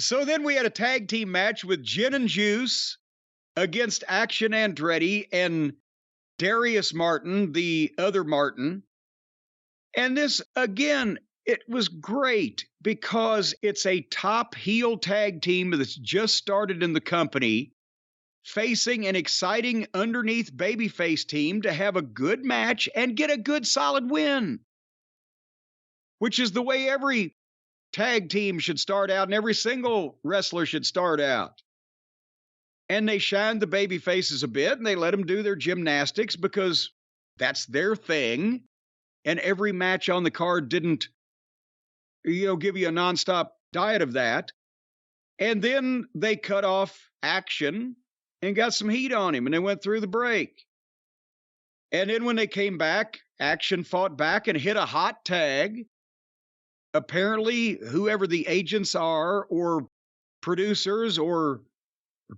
So then we had a tag team match with Gin and Juice against Action Andretti and Darius Martin, the other Martin. And this, again, it was great because it's a top heel tag team that's just started in the company, facing an exciting underneath babyface team to have a good match and get a good solid win, which is the way every tag team should start out and every single wrestler should start out. And they shined the baby faces a bit and they let them do their gymnastics because that's their thing. And every match on the card didn't, give you a nonstop diet of that. And then they cut off Action and got some heat on him and they went through the break. And then when they came back, Action fought back and hit a hot tag. Apparently, whoever the agents are or producers or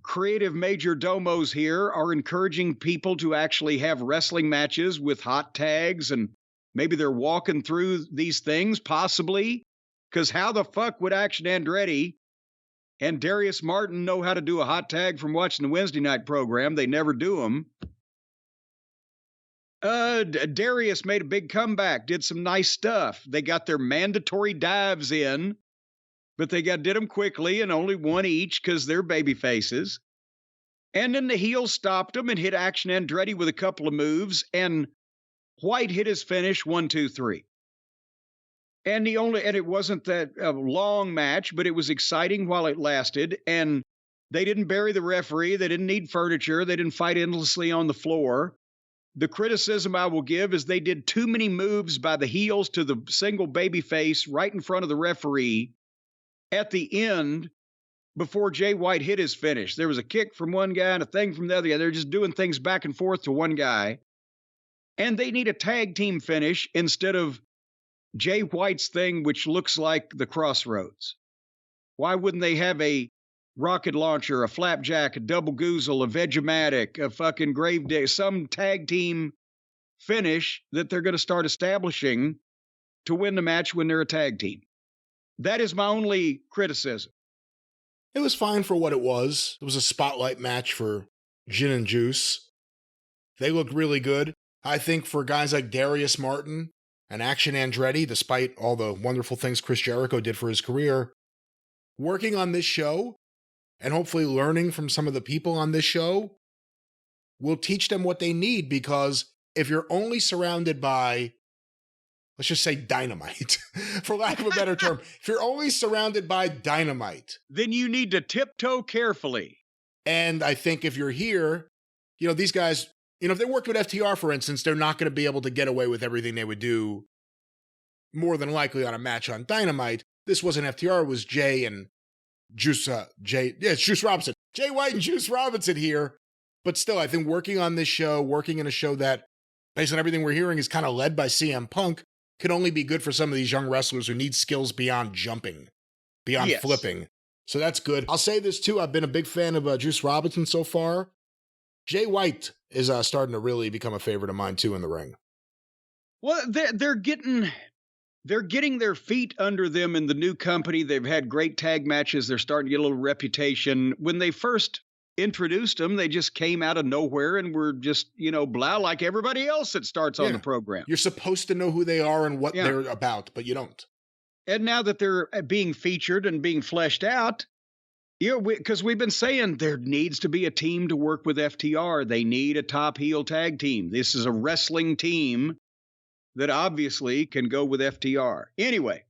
creative major domos here are encouraging people to actually have wrestling matches with hot tags, and maybe they're walking through these things, possibly, because how the fuck would Action Andretti and Darius Martin know how to do a hot tag from watching the Wednesday night program? They never do them. Darius made a big comeback, did some nice stuff. They got their mandatory dives in, but they did them quickly and only one each because they're baby faces. And then the heel stopped them and hit Action Andretti with a couple of moves, and White hit his finish 1, 2, 3. And it wasn't that a long match, but it was exciting while it lasted. And they didn't bury the referee. They didn't need furniture. They didn't fight endlessly on the floor. The criticism I will give is they did too many moves by the heels to the single baby face right in front of the referee at the end before Jay White hit his finish. There was a kick from one guy and a thing from the other guy. They're just doing things back and forth to one guy. And they need a tag team finish instead of Jay White's thing, which looks like the Crossroads. Why wouldn't they have a rocket launcher, a flapjack, a double goozle, a Vegematic, a fucking grave day, some tag team finish that they're going to start establishing to win the match when they're a tag team? That is my only criticism. It was fine for what it was. It was a spotlight match for Gin and Juice. They looked really good. I think for guys like Darius Martin and Action Andretti, despite all the wonderful things Chris Jericho did for his career, working on this show and hopefully learning from some of the people on this show will teach them what they need, because if you're only surrounded by, let's just say, dynamite, for lack of a better term, if you're only surrounded by dynamite, then you need to tiptoe carefully. And I think if you're here, these guys, if they worked with FTR, for instance, they're not going to be able to get away with everything they would do more than likely on a match on Dynamite. This wasn't FTR, it was Jay and Juice, it's Juice Robinson. Jay White and Juice Robinson here. But still, I think working on this show, working in a show that, based on everything we're hearing, is kind of led by CM Punk, could only be good for some of these young wrestlers who need skills beyond jumping, beyond flipping. So that's good. I'll say this too, I've been a big fan of Juice Robinson so far. Jay White is starting to really become a favorite of mine too in the ring. Well, they're getting their feet under them in the new company. They've had great tag matches. They're starting to get a little reputation. When they first introduced them, they just came out of nowhere and were just, blah, like everybody else that starts on the program. You're supposed to know who they are and what they're about, but you don't. And now that they're being featured and being fleshed out, because we've been saying there needs to be a team to work with FTR. They need a top heel tag team. This is a wrestling team that obviously can go with FTR. Anyway,